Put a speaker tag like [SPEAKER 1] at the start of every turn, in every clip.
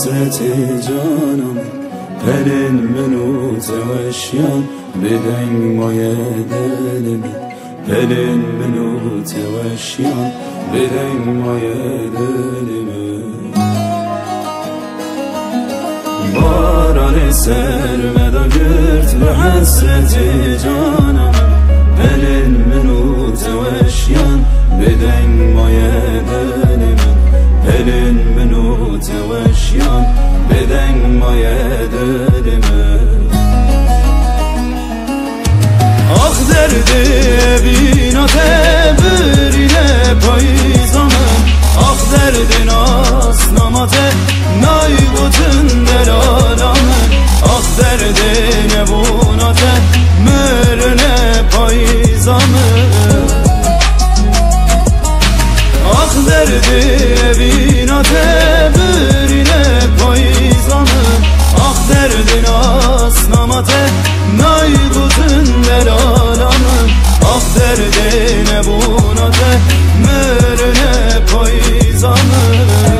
[SPEAKER 1] حسرت جانم پلن منو توشیان بدنگ مایه دل من پلن منو توشیان بدنگ مایه دل من باران سرمدا گرد به حسرت جانم پلن منو توشیان بدنگ مایه دل من پلن منو توشیان بدنگ مایه دل من آخ درد بیناته برینه پاییزامن آخ درد ناس ناماته نای بوتن در آلامن آخ درد نبوناته مرنه پاییزامن آخ درد بیناته برینه پاییزامن آخ درد ناس ناماته نای بوتن در آلامن آخ درد نبوناته مرنه پاییزامن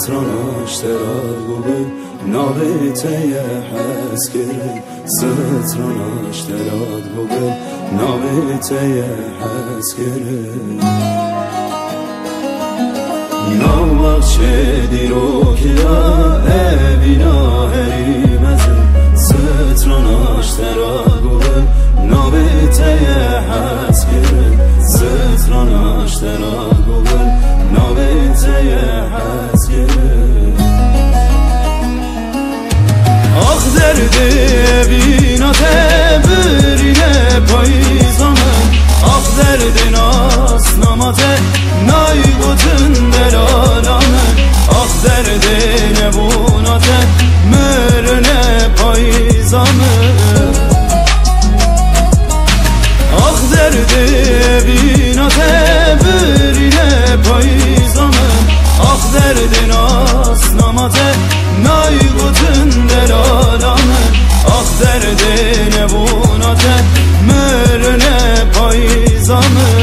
[SPEAKER 1] سترانش تراد بوده نابته حس کرد سترانش تراد بوده نابته حس کرد نوبخش دیرو که بینا هری مزه سترانش تراد بوده نابته حس کرد سترانش تراد بوده نابته حس کرد آخ درد بیناته برینه پاییزامن آخ درد ناس ناماته نای بوتن در آلامن آخ درد نبوناته مرنه پاییزامن آخ درد بیناته برینه پاییزامن آخ درد ناس ناماته نای بوتن در آلامن آخ درد نبوناته مرنه پاییزامن